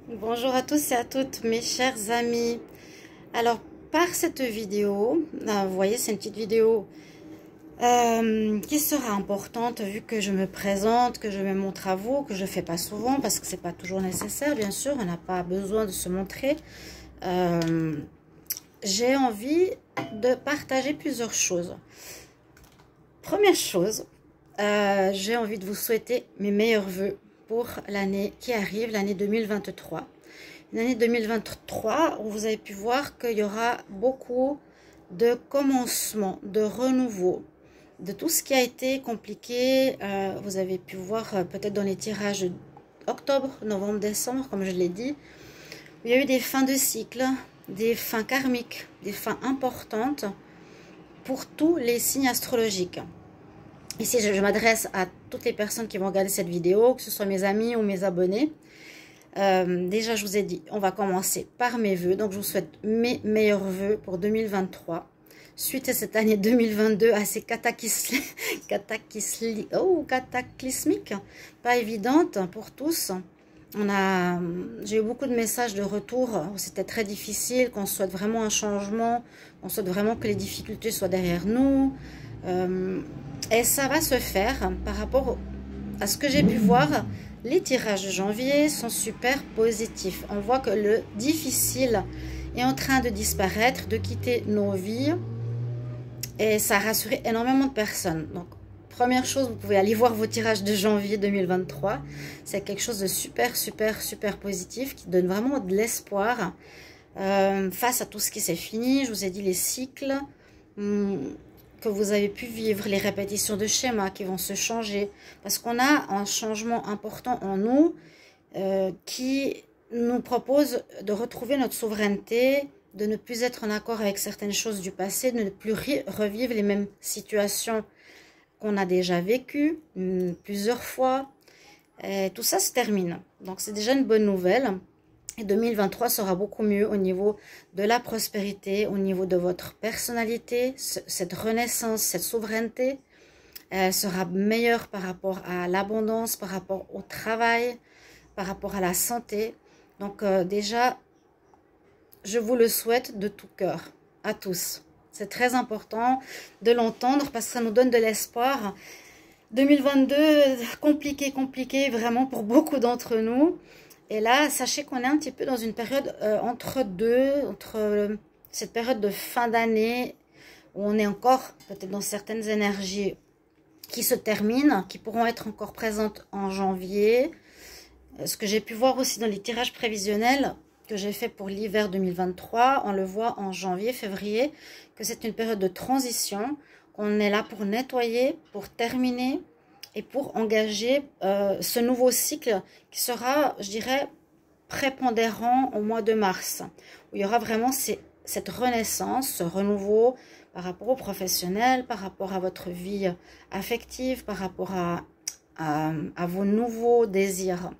Bonjour à tous et à toutes mes chers amis. Alors par cette vidéo, vous voyez c'est une petite vidéo qui sera importante vu que je me présente, que je me montre à vous, que je fais pas souvent parce que c'est pas toujours nécessaire bien sûr, on n'a pas besoin de se montrer. J'ai envie de partager plusieurs choses. Première chose, j'ai envie de vous souhaiter mes meilleurs vœux pour l'année qui arrive, l'année 2023. Une année 2023 où vous avez pu voir qu'il y aura beaucoup de commencements, de renouveau, de tout ce qui a été compliqué. Vous avez pu voir peut-être dans les tirages octobre, novembre, décembre, comme je l'ai dit. Il y a eu des fins de cycle, des fins karmiques, des fins importantes pour tous les signes astrologiques. Ici, je m'adresse à toutes les personnes qui vont regarder cette vidéo, que ce soit mes amis ou mes abonnés. Déjà, je vous ai dit, on va commencer par mes vœux. Donc, je vous souhaite mes meilleurs vœux pour 2023. Suite à cette année 2022 assez cataclysmique, pas évidente pour tous. J'ai eu beaucoup de messages de retour. C'était très difficile, qu'on souhaite vraiment un changement, qu'on souhaite vraiment que les difficultés soient derrière nous. Et ça va se faire par rapport à ce que j'ai pu voir. Les tirages de janvier sont super positifs. On voit que le difficile est en train de disparaître, de quitter nos vies. Et ça a rassuré énormément de personnes. Donc, première chose, vous pouvez aller voir vos tirages de janvier 2023. C'est quelque chose de super positif qui donne vraiment de l'espoir face à tout ce qui s'est fini. Je vous ai dit les cycles que vous avez pu vivre, les répétitions de schémas qui vont se changer, parce qu'on a un changement important en nous qui nous propose de retrouver notre souveraineté, de ne plus être en accord avec certaines choses du passé, de ne plus revivre les mêmes situations qu'on a déjà vécues plusieurs fois. Et tout ça se termine, donc c'est déjà une bonne nouvelle. Et 2023 sera beaucoup mieux au niveau de la prospérité, au niveau de votre personnalité, cette renaissance, cette souveraineté sera meilleure par rapport à l'abondance, par rapport au travail, par rapport à la santé. Donc déjà, je vous le souhaite de tout cœur, à tous. C'est très important de l'entendre parce que ça nous donne de l'espoir. 2022, compliqué vraiment pour beaucoup d'entre nous. Et là, sachez qu'on est un petit peu dans une période entre cette période de fin d'année, où on est encore peut-être dans certaines énergies qui se terminent, qui pourront être encore présentes en janvier. Ce que j'ai pu voir aussi dans les tirages prévisionnels que j'ai fait pour l'hiver 2023, on le voit en janvier, février, que c'est une période de transition, qu'on est là pour nettoyer, pour terminer, et pour engager ce nouveau cycle qui sera, je dirais, prépondérant au mois de mars, où il y aura vraiment cette renaissance, ce renouveau par rapport aux professionnels, par rapport à votre vie affective, par rapport à vos nouveaux désirs.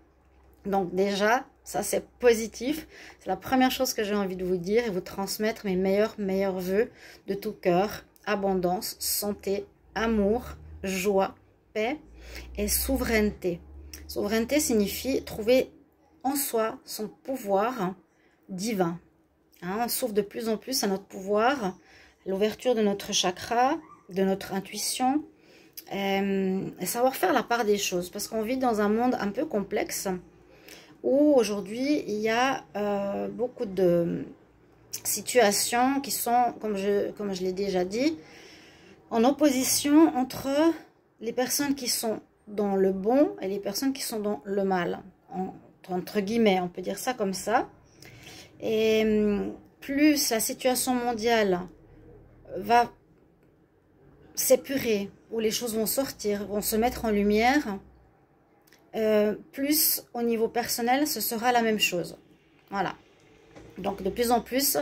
Donc déjà, ça c'est positif. C'est la première chose que j'ai envie de vous dire et vous transmettre mes meilleurs vœux de tout cœur. Abondance, santé, amour, joie, paix et souveraineté. Souveraineté signifie trouver en soi son pouvoir divin. On s'ouvre de plus en plus à notre pouvoir, l'ouverture de notre chakra, de notre intuition, et savoir faire la part des choses. Parce qu'on vit dans un monde un peu complexe, où aujourd'hui il y a beaucoup de situations qui sont, comme je l'ai déjà dit, en opposition entre les personnes qui sont dans le bon et les personnes qui sont dans le mal, entre guillemets, on peut dire ça comme ça. Et plus la situation mondiale va s'épurer, où les choses vont sortir, vont se mettre en lumière, plus au niveau personnel, ce sera la même chose. Voilà. Donc de plus en plus,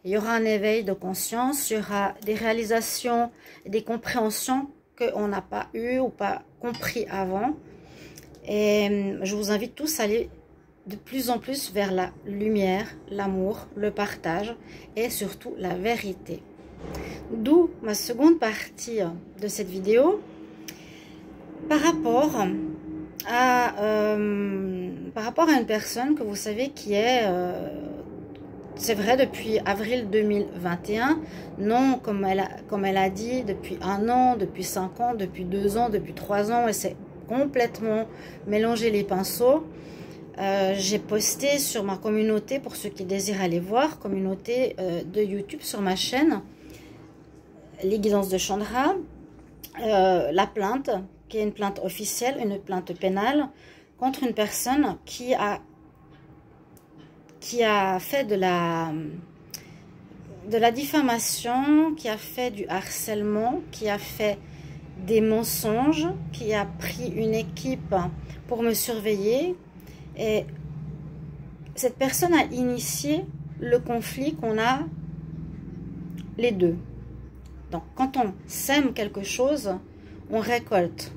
il y aura un éveil de conscience, il y aura des réalisations, des compréhensions qu'on n'a pas eu ou pas compris avant. Et je vous invite tous à aller de plus en plus vers la lumière, l'amour, le partage et surtout la vérité. D'où ma seconde partie de cette vidéo par rapport par rapport à une personne que vous savez qui est, c'est vrai, depuis avril 2021, non, comme elle a dit, depuis 1 an, depuis 5 ans, depuis 2 ans, depuis 3 ans, et c'est complètement mélangé les pinceaux. J'ai posté sur ma communauté, pour ceux qui désirent aller voir, communauté de YouTube sur ma chaîne, les guidances de Chandra, la plainte, qui est une plainte officielle, une plainte pénale, contre une personne qui a fait de la diffamation, qui a fait du harcèlement, qui a fait des mensonges, qui a pris une équipe pour me surveiller. Et cette personne a initié le conflit qu'on a les deux. Donc, quand on sème quelque chose, on récolte.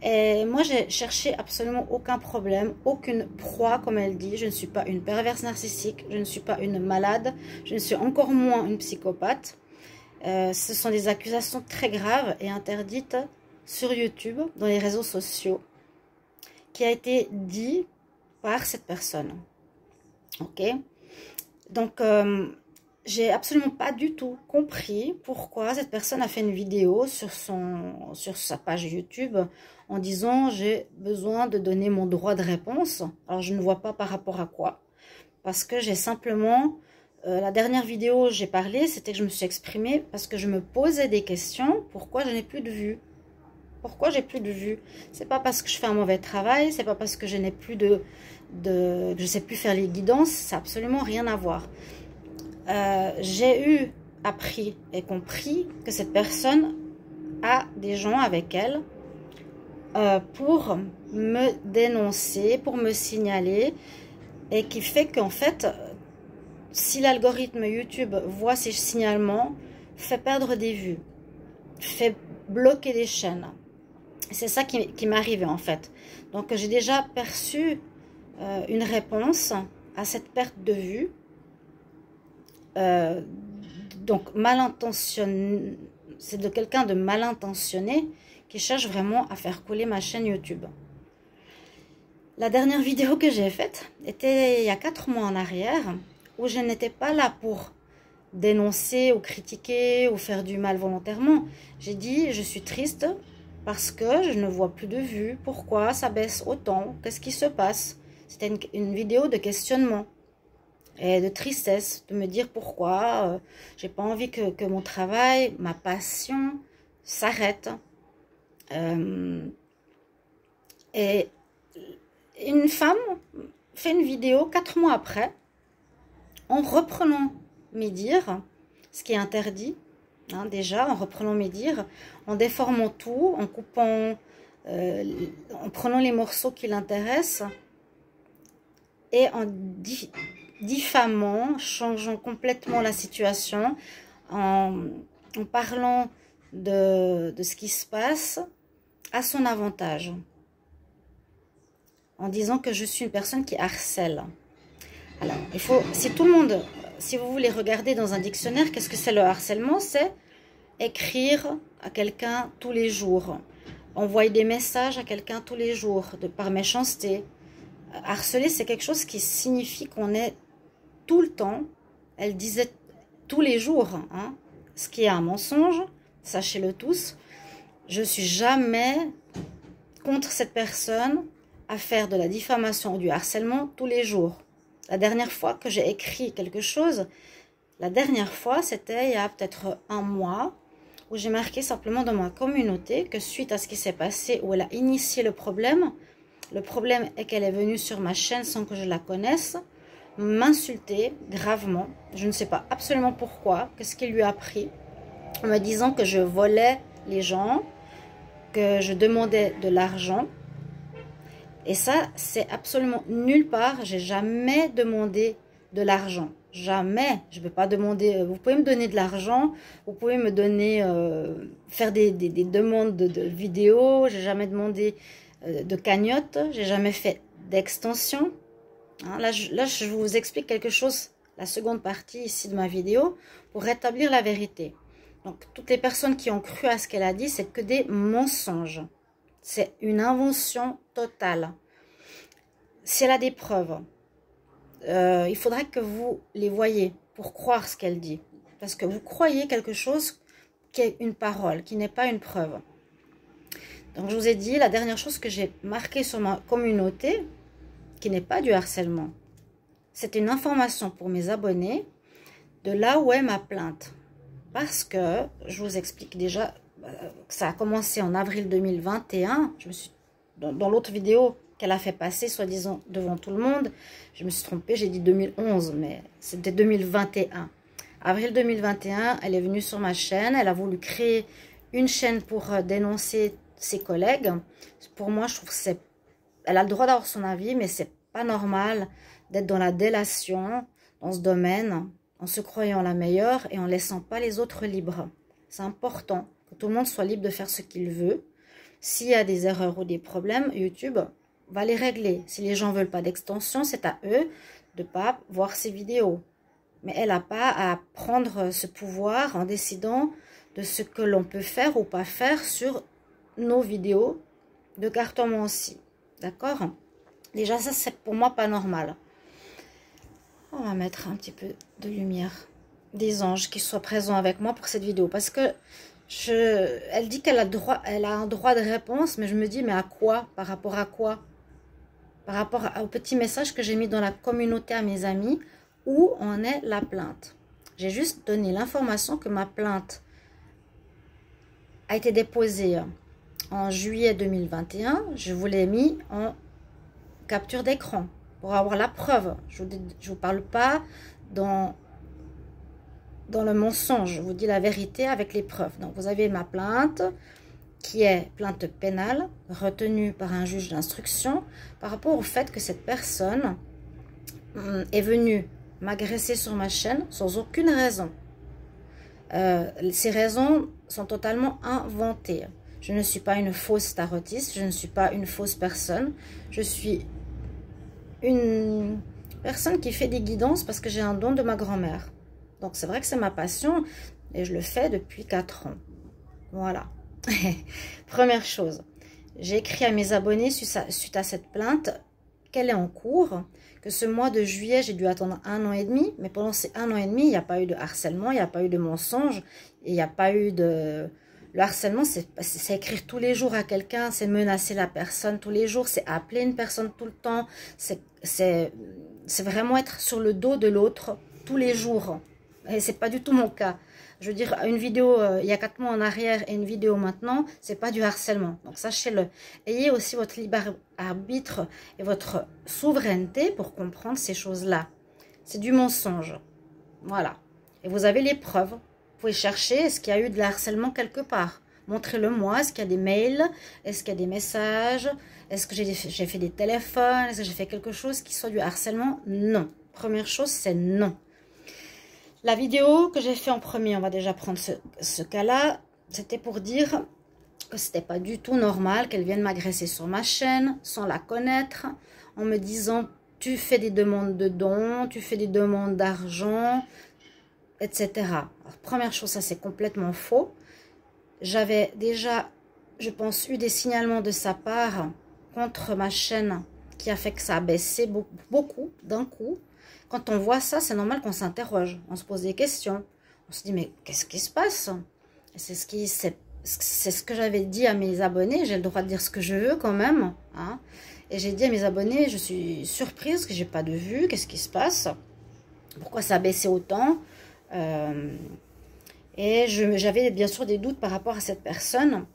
Et moi, j'ai cherché absolument aucun problème, aucune proie, comme elle dit. Je ne suis pas une perverse narcissique, je ne suis pas une malade, je ne suis encore moins une psychopathe. Ce sont des accusations très graves et interdites sur YouTube, dans les réseaux sociaux, qui a été dit par cette personne. Ok? Donc, j'ai absolument pas du tout compris pourquoi cette personne a fait une vidéo sur sa page YouTube en disant j'ai besoin de donner mon droit de réponse. Alors je ne vois pas par rapport à quoi, parce que j'ai simplement la dernière vidéo j'ai parlé, c'était que je me suis exprimée parce que je me posais des questions. Pourquoi je n'ai plus de vues? Pourquoi j'ai plus de vues? C'est pas parce que je fais un mauvais travail, c'est pas parce que je n'ai plus je sais plus faire les guidances, ça n'a absolument rien à voir. J'ai appris et compris que cette personne a des gens avec elle pour me dénoncer, pour me signaler, et qui fait qu'en fait, si l'algorithme YouTube voit ces signalements, fait perdre des vues, fait bloquer des chaînes. C'est ça qui m'est arrivé en fait. Donc j'ai déjà perçu une réponse à cette perte de vue. Donc mal intentionné, c'est de quelqu'un de mal intentionné qui cherche vraiment à faire couler ma chaîne YouTube. La dernière vidéo que j'ai faite était il y a 4 mois en arrière, où je n'étais pas là pour dénoncer ou critiquer ou faire du mal volontairement. J'ai dit je suis triste parce que je ne vois plus de vues. Pourquoi ça baisse autant? Qu'est-ce qui se passe? C'était une vidéo de questionnement et de tristesse, de me dire pourquoi j'ai pas envie que mon travail, ma passion s'arrête. Et une femme fait une vidéo 4 mois après, en reprenant mes dires, ce qui est interdit, hein, déjà, en reprenant mes dires, en déformant tout, en coupant, en prenant les morceaux qui l'intéressent, et en diffamant, changeant complètement la situation, en parlant de ce qui se passe à son avantage, en disant que je suis une personne qui harcèle. Alors, il faut, si tout le monde, si vous voulez regarder dans un dictionnaire, qu'est-ce que c'est le harcèlement? C'est écrire à quelqu'un tous les jours, envoyer des messages à quelqu'un tous les jours, par méchanceté. Harceler, c'est quelque chose qui signifie qu'on est tout le temps, elle disait tous les jours, hein, ce qui est un mensonge, sachez-le tous. Je suis jamais contre cette personne à faire de la diffamation ou du harcèlement tous les jours. La dernière fois que j'ai écrit quelque chose, la dernière fois, c'était il y a peut-être 1 mois, où j'ai marqué simplement dans ma communauté que suite à ce qui s'est passé, où elle a initié le problème est qu'elle est venue sur ma chaîne sans que je la connaisse, m'insulter gravement. Je ne sais pas absolument pourquoi, qu'est-ce qui lui a pris, en me disant que je volais les gens, que je demandais de l'argent. Et ça, c'est absolument nulle part. J'ai jamais demandé de l'argent. Jamais. Je ne peux pas demander. Vous pouvez me donner de l'argent. Vous pouvez me donner, faire des demandes de vidéos. J'ai jamais demandé de cagnotte. J'ai jamais fait d'extension. Hein, là, je vous explique quelque chose, la seconde partie ici de ma vidéo, pour rétablir la vérité. Donc, toutes les personnes qui ont cru à ce qu'elle a dit, c'est que des mensonges. C'est une invention totale. Si elle a des preuves, il faudrait que vous les voyiez pour croire ce qu'elle dit. Parce que vous croyez quelque chose qui est une parole, qui n'est pas une preuve. Donc je vous ai dit, la dernière chose que j'ai marquée sur ma communauté, qui n'est pas du harcèlement, c'est une information pour mes abonnés de là où est ma plainte. Parce que, je vous explique déjà, ça a commencé en avril 2021. Je me suis, dans l'autre vidéo qu'elle a fait passer, soi-disant devant tout le monde, je me suis trompée, j'ai dit 2011, mais c'était 2021. Avril 2021, elle est venue sur ma chaîne, elle a voulu créer une chaîne pour dénoncer ses collègues. Pour moi, je trouve que c'est... Elle a le droit d'avoir son avis, mais c'est pas normal d'être dans la délation, dans ce domaine, en se croyant la meilleure et en laissant pas les autres libres. C'est important que tout le monde soit libre de faire ce qu'il veut. S'il y a des erreurs ou des problèmes, YouTube va les régler. Si les gens veulent pas d'extension, c'est à eux de pas voir ces vidéos. Mais elle n'a pas à prendre ce pouvoir en décidant de ce que l'on peut faire ou pas faire sur nos vidéos de carton aussi. D'accord? Déjà, ça, c'est pour moi pas normal. On va mettre un petit peu de lumière, des anges qui soient présents avec moi pour cette vidéo. Parce que elle dit qu'elle a un droit de réponse, mais je me dis, mais à quoi? Par rapport à quoi? Par rapport au petit message que j'ai mis dans la communauté à mes amis, où en est la plainte? J'ai juste donné l'information que ma plainte a été déposée en juillet 2021. Je vous l'ai mis en capture d'écran pour avoir la preuve. Je vous parle pas dans le mensonge, je vous dis la vérité avec les preuves. Donc vous avez ma plainte qui est plainte pénale retenue par un juge d'instruction par rapport au fait que cette personne est venue m'agresser sur ma chaîne sans aucune raison. Ces raisons sont totalement inventées. Je ne suis pas une fausse tarotiste, je ne suis pas une fausse personne. Je suis une personne qui fait des guidances parce que j'ai un don de ma grand-mère. Donc c'est vrai que c'est ma passion et je le fais depuis 4 ans. Voilà. Première chose, j'ai écrit à mes abonnés suite à cette plainte qu'elle est en cours, que ce mois de juillet, j'ai dû attendre 1 an et demi, mais pendant ces 1 an et demi, il n'y a pas eu de harcèlement, il n'y a pas eu de mensonge, il n'y a pas eu de... Le harcèlement, c'est écrire tous les jours à quelqu'un, c'est menacer la personne tous les jours, c'est appeler une personne tout le temps, c'est vraiment être sur le dos de l'autre tous les jours. Et c'est pas du tout mon cas. Je veux dire, une vidéo il y a 4 mois en arrière et une vidéo maintenant, c'est pas du harcèlement. Donc sachez-le. Ayez aussi votre libre arbitre et votre souveraineté pour comprendre ces choses-là. C'est du mensonge. Voilà. Et vous avez les preuves. Vous pouvez chercher, est-ce qu'il y a eu de harcèlement quelque part? Montrez-le-moi. Est-ce qu'il y a des mails? Est-ce qu'il y a des messages? Est-ce que j'ai fait des téléphones? Est-ce que j'ai fait quelque chose qui soit du harcèlement? Non. Première chose, c'est non. La vidéo que j'ai fait en premier, on va déjà prendre ce cas-là, c'était pour dire que c'était pas du tout normal qu'elle vienne m'agresser sur ma chaîne sans la connaître, en me disant tu fais des demandes de dons, tu fais des demandes d'argent, etc. Alors, première chose, ça c'est complètement faux. J'avais déjà, je pense, eu des signalements de sa part contre ma chaîne qui a fait que ça a baissé beaucoup d'un coup. Quand on voit ça, c'est normal qu'on s'interroge, on se pose des questions. On se dit, mais qu'est-ce qui se passe? C'est ce que j'avais dit à mes abonnés. J'ai le droit de dire ce que je veux quand même. Hein. Et j'ai dit à mes abonnés, je suis surprise que j'ai pas de vue. Qu'est-ce qui se passe? Pourquoi ça a baissé autant? Et j'avais bien sûr des doutes par rapport à cette personne.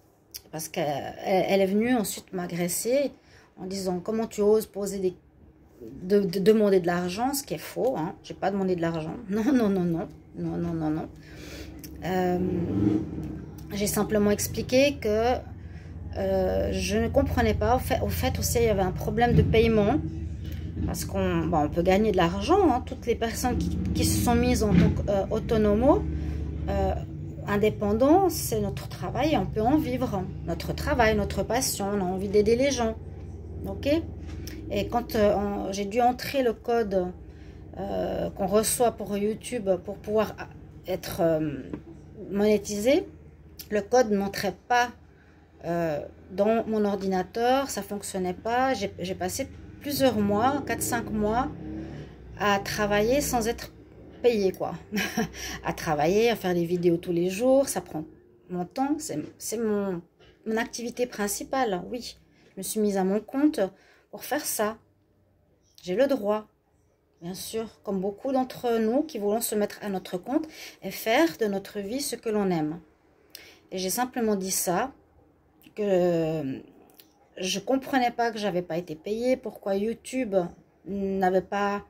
Parce qu'elle est venue ensuite m'agresser en disant, comment tu oses poser des de demander de l'argent, ce qui est faux, hein. J'ai pas demandé de l'argent, non, non, non, non, non, non, non, non. J'ai simplement expliqué que je ne comprenais pas, au fait aussi il y avait un problème de paiement, parce qu'on on peut gagner de l'argent, hein. Toutes les personnes qui se sont mises en tant qu'autonomo, indépendants, c'est notre travail et on peut en vivre, notre travail, notre passion, on a envie d'aider les gens, ok? Et quand j'ai dû entrer le code qu'on reçoit pour YouTube pour pouvoir être monétisé, le code ne montrait pas dans mon ordinateur, ça fonctionnait pas. J'ai passé plusieurs mois, 4-5 mois, à travailler sans être payée, quoi. À travailler, à faire des vidéos tous les jours, ça prend mon temps, c'est mon activité principale, oui. Je me suis mise à mon compte pour faire ça. J'ai le droit, bien sûr, comme beaucoup d'entre nous qui voulons se mettre à notre compte et faire de notre vie ce que l'on aime. Et j'ai simplement dit ça, que je comprenais pas que j'avais pas été payée, pourquoi YouTube n'avait pas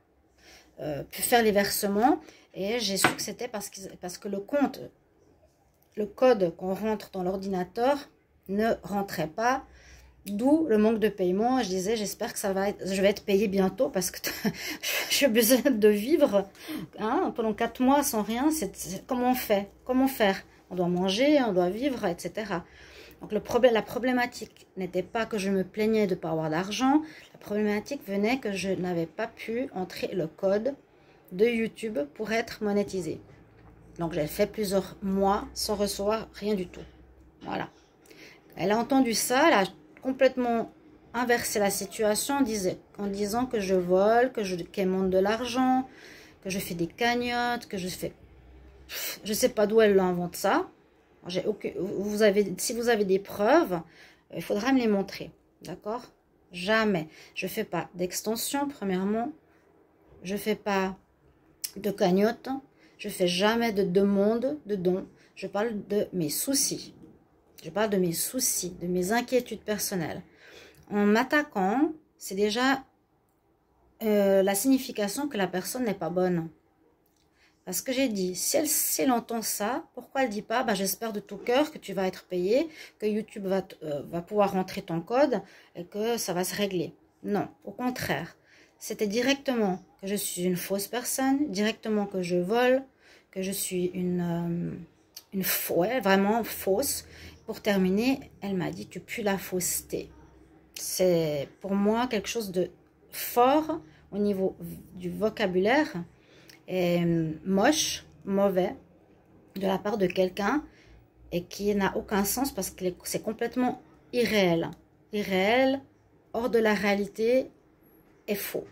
pu faire les versements. Et j'ai su que c'était parce que le code qu'on rentre dans l'ordinateur ne rentrait pas, d'où le manque de paiement. Je disais, j'espère que je vais être payée bientôt parce que j'ai besoin de vivre pendant 4 mois sans rien. Comment on fait? Comment faire? On doit manger, on doit vivre, etc. Donc la problématique n'était pas que je me plaignais de ne pas avoir d'argent. La problématique venait que je n'avais pas pu entrer le code de YouTube pour être monétisée. Donc j'ai fait plusieurs mois sans recevoir rien du tout. Voilà. Elle a entendu ça, elle a complètement inversé la situation en disant que je vole, qu'elle monte de l'argent, que je fais des cagnottes, que je fais... Je ne sais pas d'où elle invente ça. Si vous avez des preuves, il faudra me les montrer. D'accord? Jamais. Je ne fais pas d'extension, premièrement. Je ne fais pas de cagnotte. Je ne fais jamais de demande de dons. Je parle de mes soucis. Je parle de mes soucis, de mes inquiétudes personnelles. En m'attaquant, c'est déjà la signification que la personne n'est pas bonne. Parce que j'ai dit, si elle entend ça, pourquoi elle ne dit pas, bah, j'espère de tout cœur que tu vas être payé, que YouTube va pouvoir rentrer ton code et que ça va se régler. Non, au contraire. C'était directement que je suis une fausse personne, directement que je vole, que je suis vraiment fausse. Pour terminer, elle m'a dit, tu pues la fausseté. C'est pour moi quelque chose de fort au niveau du vocabulaire et moche, mauvais, de la part de quelqu'un et qui n'a aucun sens parce que c'est complètement irréel. Irréel, hors de la réalité et faux.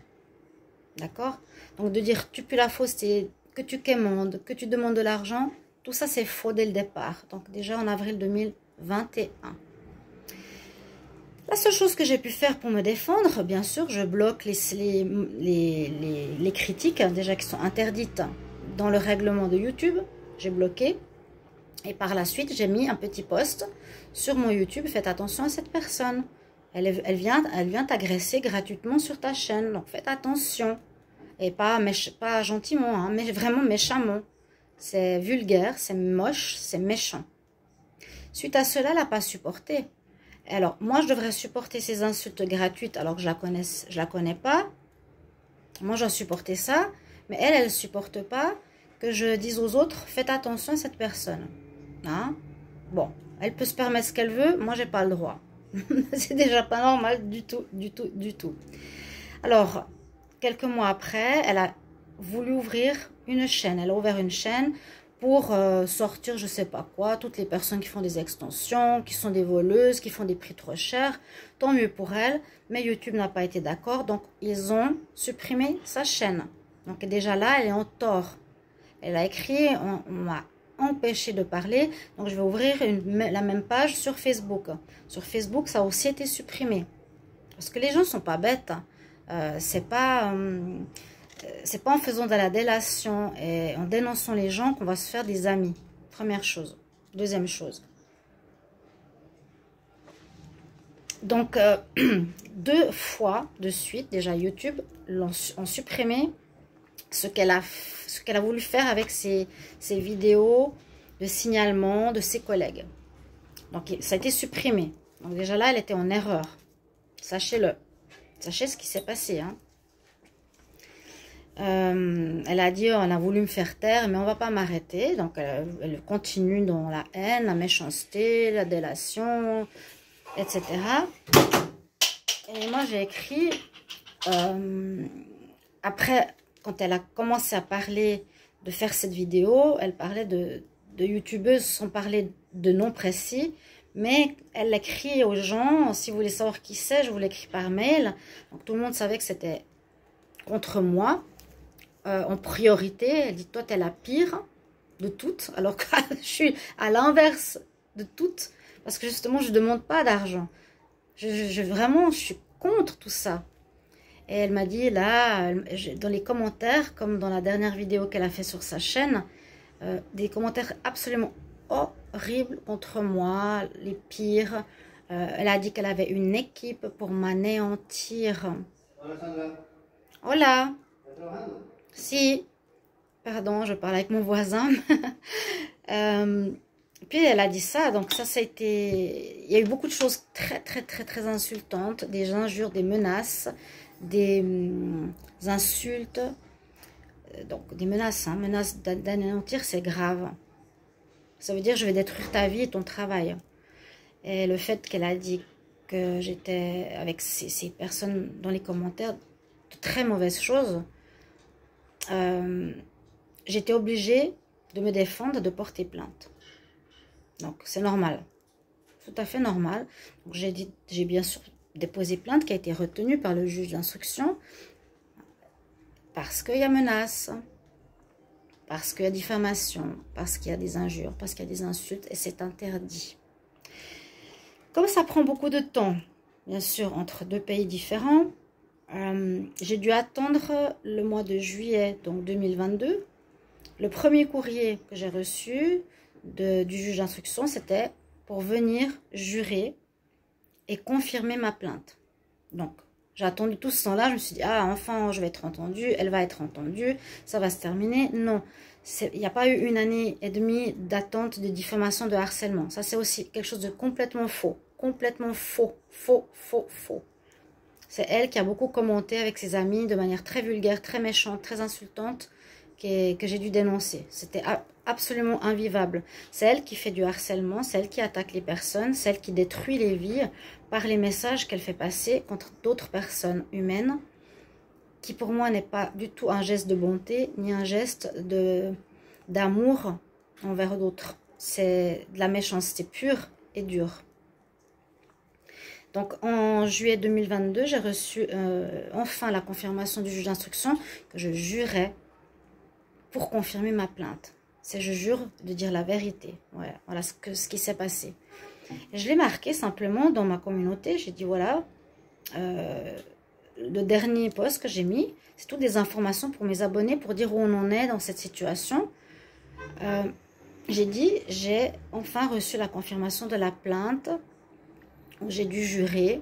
D'accord? Donc de dire tu pues la fausseté, que tu quémandes, que tu demandes de l'argent, tout ça c'est faux dès le départ. Donc déjà en avril 2021. La seule chose que j'ai pu faire pour me défendre, bien sûr, je bloque les critiques, déjà qui sont interdites dans le règlement de YouTube. J'ai bloqué. Et par la suite, j'ai mis un petit post sur mon YouTube. Faites attention à cette personne. Elle vient t'agresser gratuitement sur ta chaîne. Donc faites attention. Et pas gentiment, hein, mais vraiment méchamment. C'est vulgaire, c'est moche, c'est méchant. Suite à cela, elle n'a pas supporté. Alors, moi, je devrais supporter ces insultes gratuites alors que je la connais pas. Moi, j'ai supporté ça. Mais elle ne supporte pas que je dise aux autres, faites attention à cette personne. Hein? Bon, elle peut se permettre ce qu'elle veut. Moi, j'ai pas le droit. C'est déjà pas normal du tout, du tout, du tout. Alors, quelques mois après, elle a voulu ouvrir une chaîne. Elle a ouvert une chaîne pour sortir je sais pas quoi, toutes les personnes qui font des extensions, qui sont des voleuses, qui font des prix trop chers, tant mieux pour elles, mais YouTube n'a pas été d'accord, donc ils ont supprimé sa chaîne. Donc déjà là, elle est en tort. Elle a écrit, on m'a empêché de parler, donc je vais ouvrir la même page sur Facebook. Sur Facebook, ça a aussi été supprimé. Parce que les gens ne sont pas bêtes, c'est pas en faisant de la délation et en dénonçant les gens qu'on va se faire des amis. Première chose. Deuxième chose. Donc, 2 fois de suite, déjà YouTube ont supprimé ce qu'elle a voulu faire avec ses vidéos de signalement de ses collègues. Donc, ça a été supprimé. Donc, déjà là, elle était en erreur. Sachez-le. Sachez ce qui s'est passé, hein. Elle a dit on a voulu me faire taire mais on va pas m'arrêter, donc elle continue dans la haine, la méchanceté, la délation, etc. Et moi j'ai écrit après, quand elle a commencé à parler de faire cette vidéo, elle parlait de youtubeuses sans parler de nom précis, Mais elle l'écrit aux gens. Si vous voulez savoir qui c'est, je vous l'écris par mail. Donc tout le monde savait que c'était contre moi. En priorité, elle dit, toi, t'es la pire de toutes. Alors que je suis à l'inverse de toutes. Parce que justement, je ne demande pas d'argent. Vraiment, je suis contre tout ça. Et elle m'a dit, là, dans les commentaires, comme dans la dernière vidéo qu'elle a fait sur sa chaîne, des commentaires absolument horribles contre moi, les pires. Elle a dit qu'elle avait une équipe pour m'anéantir. Hola. Si. Pardon, je parle avec mon voisin. Puis elle a dit ça, donc ça a été... Il y a eu beaucoup de choses très insultantes, des injures, des menaces, des insultes, donc des menaces, hein, menaces d'anéantir, c'est grave. Ça veut dire je vais détruire ta vie et ton travail. Et le fait qu'elle a dit que j'étais avec ces personnes dans les commentaires de très mauvaises choses, j'étais obligée de me défendre, de porter plainte. Donc, c'est normal. Tout à fait normal. Donc, j'ai bien sûr déposé plainte qui a été retenue par le juge d'instruction parce qu'il y a menace, parce qu'il y a diffamation, parce qu'il y a des injures, parce qu'il y a des insultes et c'est interdit. Comme ça prend beaucoup de temps, bien sûr, entre deux pays différents, j'ai dû attendre le mois de juillet, donc 2022. Le premier courrier que j'ai reçu du juge d'instruction, c'était pour venir jurer et confirmer ma plainte. Donc, j'ai attendu tout ce temps-là. Je me suis dit, ah, enfin, je vais être entendue, elle va être entendue, ça va se terminer. Non, il n'y a pas eu 1 année et demie d'attente de diffamation, de harcèlement. Ça, c'est aussi quelque chose de complètement faux. Complètement faux. Faux. C'est elle qui a beaucoup commenté avec ses amis de manière très vulgaire, très méchante, très insultante, que j'ai dû dénoncer. C'était absolument invivable. C'est elle qui fait du harcèlement, c'est elle qui attaque les personnes, c'est elle qui détruit les vies par les messages qu'elle fait passer contre d'autres personnes humaines, qui pour moi n'est pas du tout un geste de bonté, ni un geste d'amour envers d'autres. C'est de la méchanceté pure et dure. Donc en juillet 2022, j'ai reçu enfin la confirmation du juge d'instruction que je jurais pour confirmer ma plainte. C'est je jure de dire la vérité. Voilà ce qui s'est passé. Et je l'ai marqué simplement dans ma communauté. J'ai dit voilà, le dernier post que j'ai mis, c'est toutes des informations pour mes abonnés pour dire où on en est dans cette situation. J'ai dit j'ai enfin reçu la confirmation de la plainte où j'ai dû jurer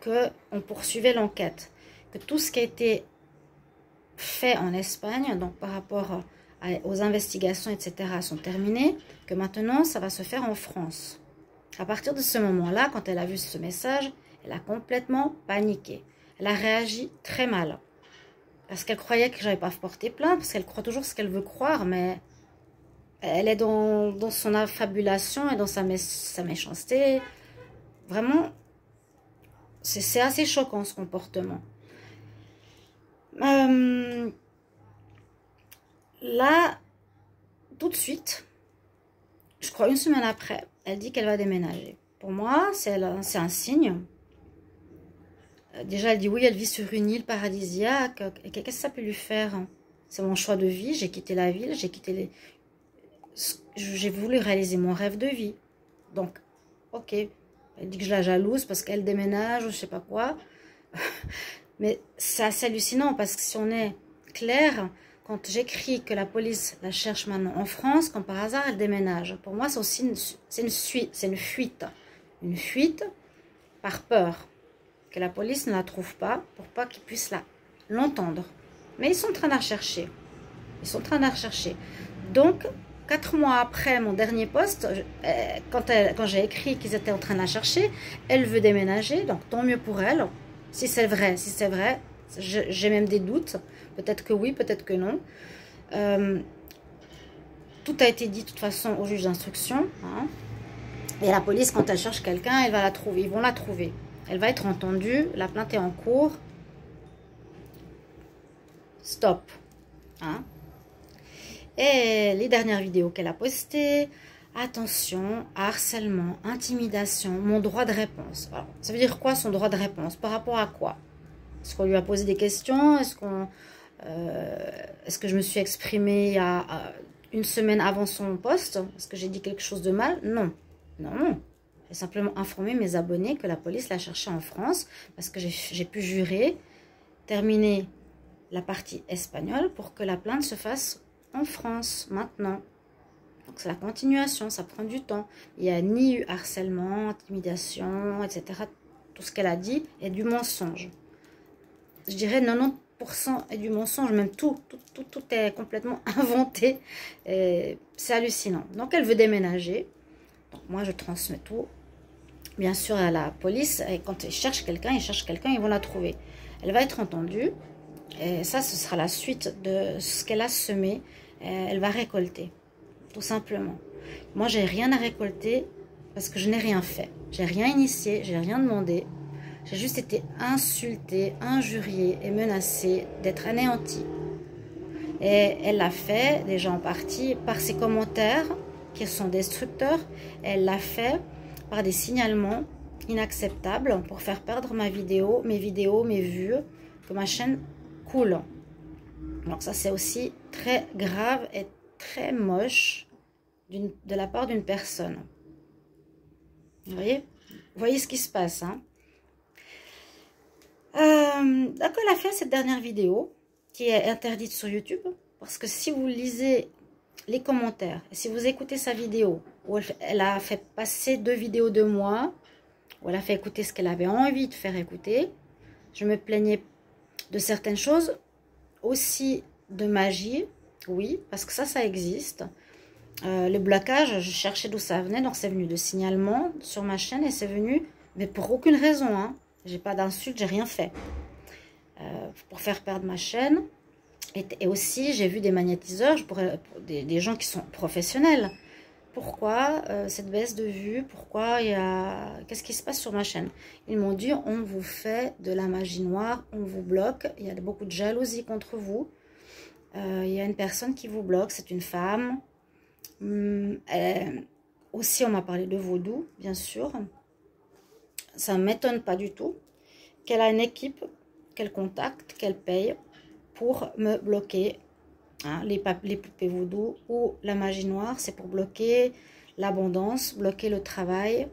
qu'on poursuivait l'enquête, que tout ce qui a été fait en Espagne, donc par rapport aux investigations, etc., sont terminées, que maintenant, ça va se faire en France. À partir de ce moment-là, quand elle a vu ce message, elle a complètement paniqué. Elle a réagi très mal. Parce qu'elle croyait que je n'avais pas porté plainte, parce qu'elle croit toujours ce qu'elle veut croire, mais elle est dans son affabulation et dans sa méchanceté. Vraiment, c'est assez choquant ce comportement. Là, tout de suite, je crois 1 semaine après, elle dit qu'elle va déménager. Pour moi, c'est un signe. Déjà, elle dit oui, elle vit sur une île paradisiaque. Qu'est-ce que ça peut lui faire? C'est mon choix de vie. J'ai quitté la ville, j'ai voulu réaliser mon rêve de vie. Donc, ok. Elle dit que je la jalouse parce qu'elle déménage ou je sais pas quoi. Mais c'est assez hallucinant parce que si on est clair, quand j'écris que la police la cherche maintenant en France, comme par hasard, elle déménage. Pour moi, c'est aussi une fuite. Une fuite par peur que la police ne la trouve pas pour pas qu'ils puissent l'entendre. Mais ils sont en train de la rechercher. Donc, 4 mois après mon dernier post, quand j'ai écrit qu'ils étaient en train de la chercher, elle veut déménager, donc tant mieux pour elle. Si c'est vrai, j'ai même des doutes. Peut-être que oui, peut-être que non. Tout a été dit de toute façon au juge d'instruction. Hein. Et la police, quand elle cherche quelqu'un, elle va la trouver. Ils vont la trouver. Elle va être entendue. La plainte est en cours. Stop. Hein. Et les dernières vidéos qu'elle a postées, Attention, harcèlement, intimidation, mon droit de réponse. Alors, ça veut dire quoi son droit de réponse? Par rapport à quoi? Est-ce qu'on lui a posé des questions? Est-ce que je me suis exprimée il y a une semaine avant son poste? Est-ce que j'ai dit quelque chose de mal? Non. Non. J'ai simplement informé mes abonnés que la police l'a cherché en France parce que j'ai pu jurer, terminer la partie espagnole pour que la plainte se fasse en France maintenant. Donc c'est la continuation, ça prend du temps. Il n'y a ni eu harcèlement, intimidation, etc. Tout ce qu'elle a dit est du mensonge. Je dirais 90% est du mensonge, même tout est complètement inventé. C'est hallucinant. Donc elle veut déménager. Donc moi je transmets tout, bien sûr, à la police. Et quand ils cherchent quelqu'un, ils vont la trouver. Elle va être entendue. Et ça, ce sera la suite de ce qu'elle a semé. Elle va récolter. Tout simplement. Moi, j'ai rien à récolter parce que je n'ai rien fait. J'ai rien initié, j'ai rien demandé. J'ai juste été insultée, injuriée et menacée d'être anéantie. Et elle l'a fait, déjà en partie, par ses commentaires qui sont destructeurs. Elle l'a fait par des signalements inacceptables pour faire perdre mes vidéos, mes vues, que ma chaîne coule. Donc ça, c'est aussi très grave et très moche de la part d'une personne. Vous voyez ce qui se passe, hein? Donc elle a fait cette dernière vidéo qui est interdite sur YouTube parce que si vous lisez les commentaires et si vous écoutez sa vidéo où elle a fait passer 2 vidéos de moi, où elle a fait écouter ce qu'elle avait envie de faire écouter, je me plaignais de certaines choses, aussi de magie, oui, parce que ça existe. Le blocage, je cherchais d'où ça venait, donc c'est venu de signalement sur ma chaîne et c'est venu, mais pour aucune raison, hein. J'ai pas d'insulte, j'ai rien fait. Pour faire perdre ma chaîne. Et aussi, j'ai vu des magnétiseurs, pour des gens qui sont professionnels. Pourquoi cette baisse de vue? Pourquoi qu'est-ce qui se passe sur ma chaîne? Ils m'ont dit, on vous fait de la magie noire, on vous bloque, il y a beaucoup de jalousie contre vous. Il y a une personne qui vous bloque, c'est une femme. Aussi, on m'a parlé de vaudou, bien sûr. Ça ne m'étonne pas du tout qu'elle a une équipe, qu'elle contacte, qu'elle paye pour me bloquer. Hein, les poupées vaudou ou la magie noire, c'est pour bloquer l'abondance, bloquer le travail,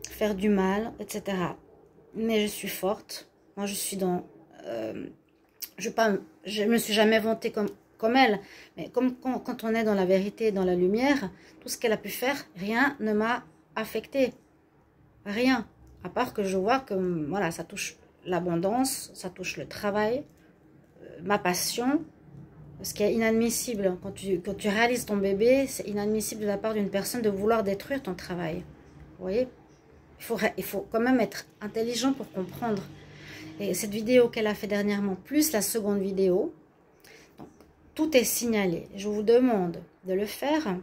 faire du mal, etc. Mais je suis forte. Moi, je suis dans... je me suis jamais vantée comme elle, mais comme quand on est dans la vérité, dans la lumière, tout ce qu'elle a pu faire, rien ne m'a affecté. Rien. À part que je vois que voilà, ça touche l'abondance, ça touche le travail, ma passion, ce qui est inadmissible. Quand tu réalises ton bébé, c'est inadmissible de la part d'une personne de vouloir détruire ton travail. Vous voyez, il faut quand même être intelligent pour comprendre. Et cette vidéo qu'elle a fait dernièrement, plus la seconde vidéo, donc, tout est signalé. Je vous demande de le faire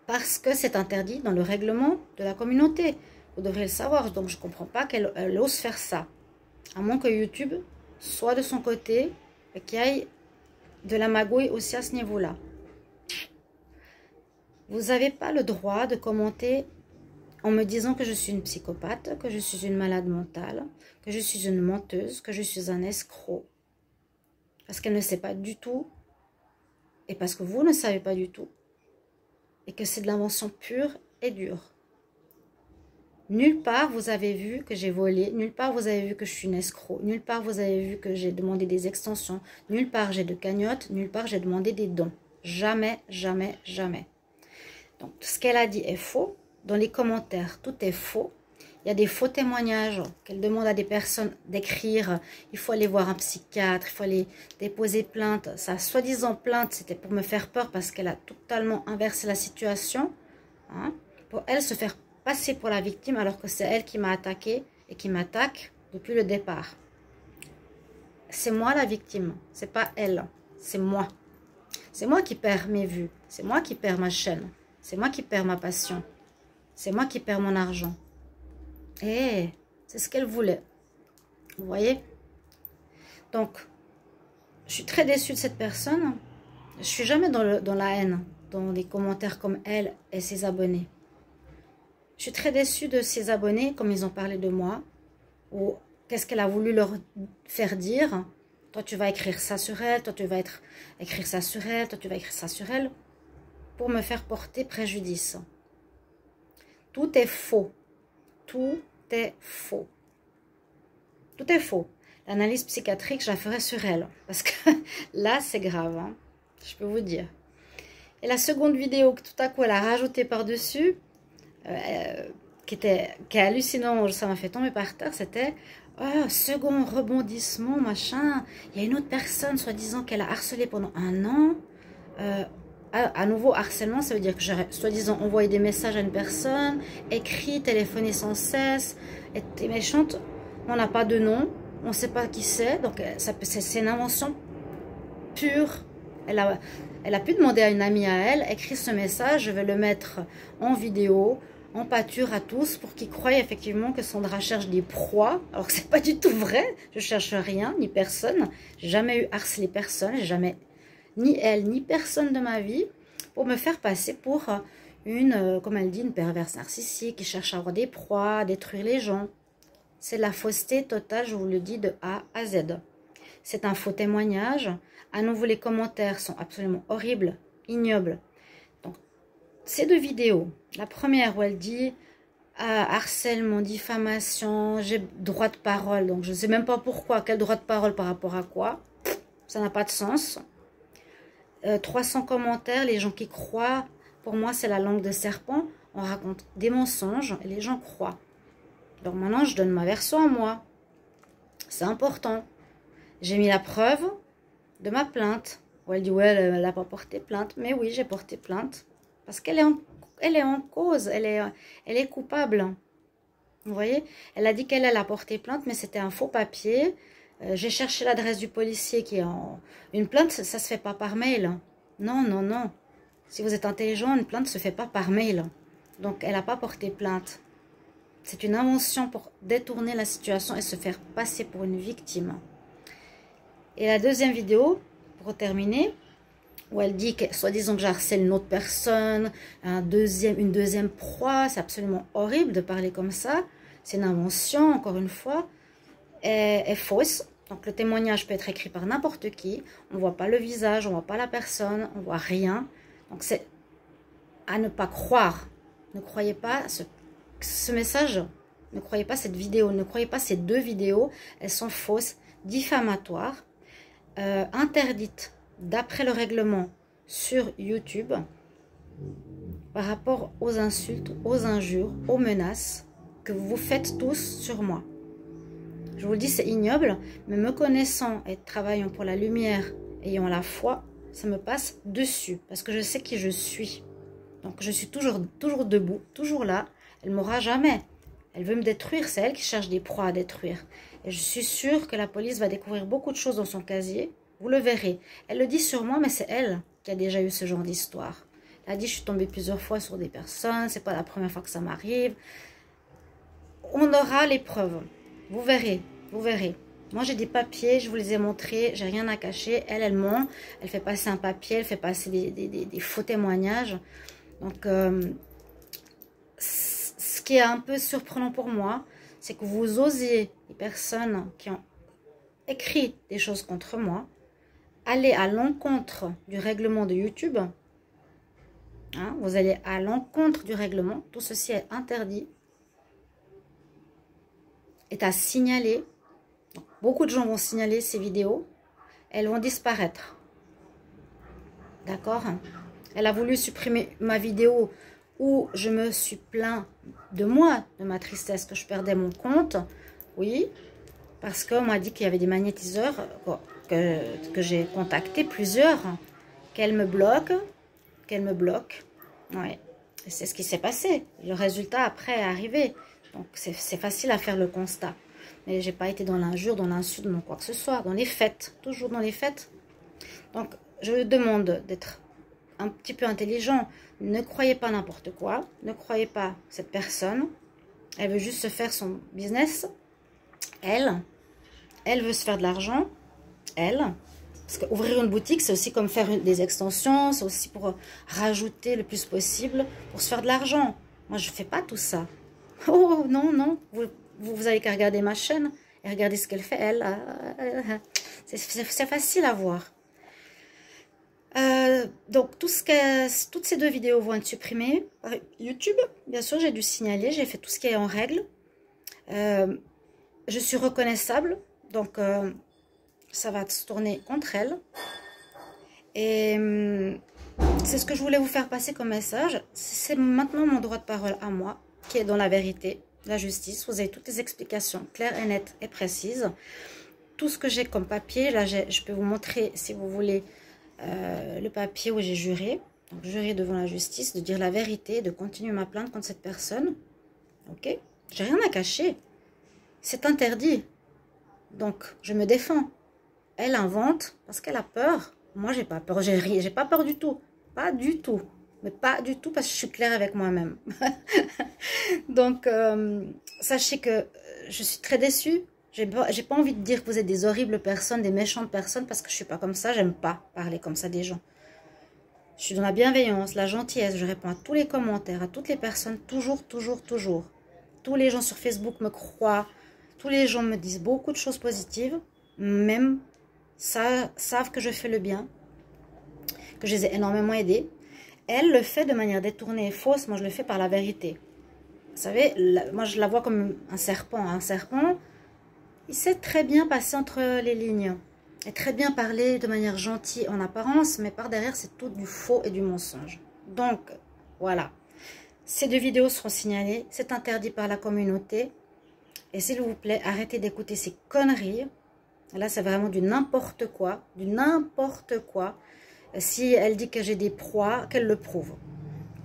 parce que c'est interdit dans le règlement de la communauté. Vous devrez le savoir, donc je ne comprends pas qu'elle ose faire ça. À moins que YouTube soit de son côté et qu'il y ait de la magouille aussi à ce niveau-là. Vous n'avez pas le droit de commenter en me disant que je suis une psychopathe, que je suis une malade mentale, que je suis une menteuse, que je suis un escroc. Parce qu'elle ne sait pas du tout, et parce que vous ne savez pas du tout, et que c'est de l'invention pure et dure. Nulle part vous avez vu que j'ai volé, nulle part vous avez vu que je suis une escroc, nulle part vous avez vu que j'ai demandé des extensions, nulle part j'ai de cagnotte, nulle part j'ai demandé des dons. Jamais, jamais, jamais. Donc ce qu'elle a dit est faux. Dans les commentaires, tout est faux. Il y a des faux témoignages qu'elle demande à des personnes d'écrire. Il faut aller voir un psychiatre, il faut aller déposer plainte. Sa soi-disant plainte, c'était pour me faire peur parce qu'elle a totalement inversé la situation. Hein, pour elle se faire passer pour la victime alors que c'est elle qui m'a attaqué et qui m'attaque depuis le départ. C'est moi la victime, c'est pas elle, c'est moi. C'est moi qui perds mes vues, c'est moi qui perds ma chaîne, c'est moi qui perds ma passion, c'est moi qui perds mon argent. Et c'est ce qu'elle voulait, vous voyez. Donc, je suis très déçue de cette personne. Je suis jamais dans la haine. dans des commentaires comme elle et ses abonnés. Je suis très déçue de ses abonnés, comme ils ont parlé de moi, ou qu'est-ce qu'elle a voulu leur faire dire. Toi, tu vas écrire ça sur elle, toi, tu vas écrire ça sur elle, toi, tu vas écrire ça sur elle, pour me faire porter préjudice. Tout est faux. Tout est faux. Tout est faux. L'analyse psychiatrique, je la ferai sur elle. Parce que là, c'est grave. Hein, je peux vous dire. Et la seconde vidéo que tout à coup, elle a rajouté par-dessus, qui est hallucinant, ça m'a fait tomber par terre, c'était oh, second rebondissement, machin. Il y a une autre personne, soi-disant, qu'elle a harcelé pendant 1 an. À nouveau, harcèlement, ça veut dire que j'ai soi-disant envoyé des messages à une personne, écrit, téléphoné sans cesse, était méchante. On n'a pas de nom, on ne sait pas qui c'est, donc c'est une invention pure. Elle a pu demander à une amie à elle, écrire ce message, je vais le mettre en vidéo, en pâture à tous, pour qu'ils croient effectivement que Sandra cherche des proies, alors que c'est pas du tout vrai, je cherche rien, ni personne, j'ai jamais eu harcelé personne, j'ai jamais, ni elle, ni personne de ma vie, pour me faire passer pour une, comme elle dit, une perverse narcissique, qui cherche à avoir des proies, à détruire les gens. C'est de la fausseté totale, je vous le dis, de A à Z. C'est un faux témoignage. À nouveau, les commentaires sont absolument horribles, ignobles. Donc, ces 2 vidéos, la première où elle dit harcèlement, diffamation, j'ai droit de parole. Donc, je ne sais même pas pourquoi, quel droit de parole par rapport à quoi. Ça n'a pas de sens. 300 commentaires, les gens qui croient, pour moi, c'est la langue de serpent. On raconte des mensonges et les gens croient. Donc maintenant, je donne ma version à moi. C'est important. J'ai mis la preuve de ma plainte. Où elle dit, ouais, elle n'a pas porté plainte. Mais oui, j'ai porté plainte. Parce qu'elle est en cause. Elle est coupable. Vous voyez? Elle a dit qu'elle a porté plainte, mais c'était un faux papier. J'ai cherché l'adresse du policier qui est en... Une plainte, ça ne se fait pas par mail. Non, non, non. Si vous êtes intelligent, une plainte ne se fait pas par mail. Donc, elle n'a pas porté plainte. C'est une invention pour détourner la situation et se faire passer pour une victime. Et la deuxième vidéo, pour terminer, où elle dit que, soi-disant que j'harcèle une autre personne, une deuxième proie, c'est absolument horrible de parler comme ça. C'est une invention, encore une fois, est fausse. Donc le témoignage peut être écrit par n'importe qui. On ne voit pas le visage, on ne voit pas la personne, on ne voit rien. Donc c'est à ne pas croire. Ne croyez pas ce message, ne croyez pas cette vidéo, ne croyez pas ces 2 vidéos. Elles sont fausses, diffamatoires, interdites d'après le règlement sur YouTube par rapport aux insultes, aux injures, aux menaces que vous faites tous sur moi. Je vous le dis, c'est ignoble, mais me connaissant et travaillant pour la lumière, ayant la foi, ça me passe dessus, parce que je sais qui je suis. Donc je suis toujours debout, toujours là. Elle ne m'aura jamais. Elle veut me détruire, c'est elle qui cherche des proies à détruire. Et je suis sûre que la police va découvrir beaucoup de choses dans son casier. Vous le verrez. Elle le dit sur moi, mais c'est elle qui a déjà eu ce genre d'histoire. Elle a dit, je suis tombée plusieurs fois sur des personnes, c'est pas la première fois que ça m'arrive. On aura les preuves. Vous verrez, vous verrez. Moi, j'ai des papiers, je vous les ai montrés, j'ai rien à cacher. Elle ment, elle fait passer un papier, elle fait passer des faux témoignages. Donc, ce qui est un peu surprenant pour moi, c'est que vous osiez, les personnes qui ont écrit des choses contre moi, aller à l'encontre du règlement de YouTube. Hein, vous allez à l'encontre du règlement. Tout ceci est interdit. Est à signaler. Donc, beaucoup de gens vont signaler ces vidéos. Elles vont disparaître. D'accord? Elle a voulu supprimer ma vidéo où je me suis plaint de moi, de ma tristesse, que je perdais mon compte. Oui, parce qu'on m'a dit qu'il y avait des magnétiseurs que j'ai contacté plusieurs, qu'elle me bloque. Ouais. Et c'est ce qui s'est passé. Le résultat après est arrivé. Donc c'est facile à faire le constat. Mais j'ai pas été dans l'injure, dans l'insulte, dans quoi que ce soit. Dans les faits. Toujours dans les faits. Donc je vous demande d'être un petit peu intelligent. Ne croyez pas n'importe quoi. Ne croyez pas cette personne. Elle veut juste se faire son business. Elle veut se faire de l'argent. Elle, Parce qu'ouvrir une boutique, c'est aussi comme faire des extensions, c'est aussi pour rajouter le plus possible, pour se faire de l'argent. Moi, je ne fais pas tout ça. Oh, non, non, vous avez qu'à regarder ma chaîne et regarder ce qu'elle fait, elle. C'est facile à voir. Donc, toutes ces 2 vidéos vont être supprimées par YouTube. Bien sûr, j'ai dû signaler, j'ai fait tout ce qui est en règle. Je suis reconnaissable, donc ça va se tourner contre elle. Et c'est ce que je voulais vous faire passer comme message. C'est maintenant mon droit de parole à moi, qui est dans la vérité, la justice. Vous avez toutes les explications claires et nettes et précises. Tout ce que j'ai comme papier, là je peux vous montrer si vous voulez le papier où j'ai juré. Donc juré devant la justice de dire la vérité, de continuer ma plainte contre cette personne. Ok? J'ai rien à cacher. C'est interdit. Donc je me défends. Elle invente parce qu'elle a peur. Moi, j'ai pas peur. J'ai pas peur du tout. Pas du tout. Mais pas du tout parce que je suis claire avec moi-même. Donc, sachez que je suis très déçue. J'ai pas envie de dire que vous êtes des horribles personnes, des méchantes personnes, parce que je suis pas comme ça. J'aime pas parler comme ça des gens. Je suis dans la bienveillance, la gentillesse. Je réponds à tous les commentaires, à toutes les personnes. Toujours, toujours, toujours. Tous les gens sur Facebook me croient. Tous les gens me disent beaucoup de choses positives. Même savent que je fais le bien, que je les ai énormément aidés. Elle le fait de manière détournée et fausse, moi je le fais par la vérité. Vous savez, moi je la vois comme un serpent. Un serpent, il sait très bien passer entre les lignes. Et très bien parler de manière gentille en apparence, mais par derrière c'est tout du faux et du mensonge. Donc, voilà. Ces 2 vidéos seront signalées, c'est interdit par la communauté. Et s'il vous plaît, arrêtez d'écouter ces conneries. Là, c'est vraiment du n'importe quoi. Du n'importe quoi. Si elle dit que j'ai des proies, qu'elle le prouve.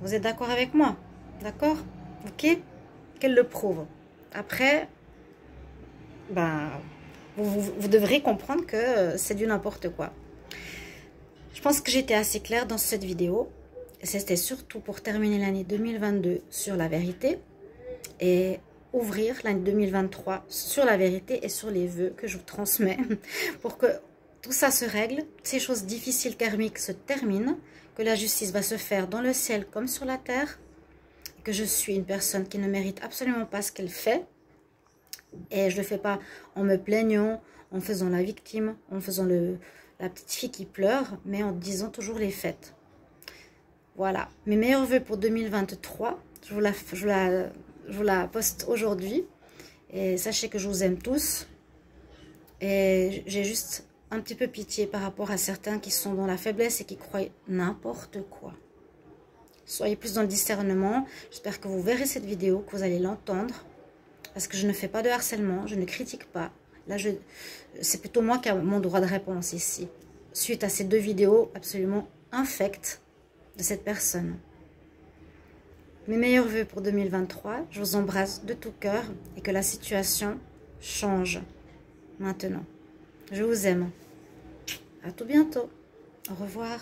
Vous êtes d'accord avec moi? D'accord? Ok? Qu'elle le prouve. Après, ben, vous devrez comprendre que c'est du n'importe quoi. Je pense que j'étais assez claire dans cette vidéo. C'était surtout pour terminer l'année 2022 sur la vérité. Et ouvrir l'année 2023 sur la vérité et sur les vœux que je vous transmets pour que tout ça se règle, ces choses difficiles karmiques se terminent, que la justice va se faire dans le ciel comme sur la terre, que je suis une personne qui ne mérite absolument pas ce qu'elle fait et je ne le fais pas en me plaignant, en faisant la victime, en faisant la petite fille qui pleure, mais en disant toujours les faits. Voilà, mes meilleurs vœux pour 2023, je vous la poste aujourd'hui. Et sachez que je vous aime tous. Et j'ai juste un petit peu pitié par rapport à certains qui sont dans la faiblesse et qui croient n'importe quoi. Soyez plus dans le discernement. J'espère que vous verrez cette vidéo, que vous allez l'entendre. Parce que je ne fais pas de harcèlement, je ne critique pas. Là, c'est plutôt moi qui ai mon droit de réponse ici. Suite à ces 2 vidéos absolument infectes de cette personne. Mes meilleurs vœux pour 2023, je vous embrasse de tout cœur et que la situation change maintenant. Je vous aime. À tout bientôt. Au revoir.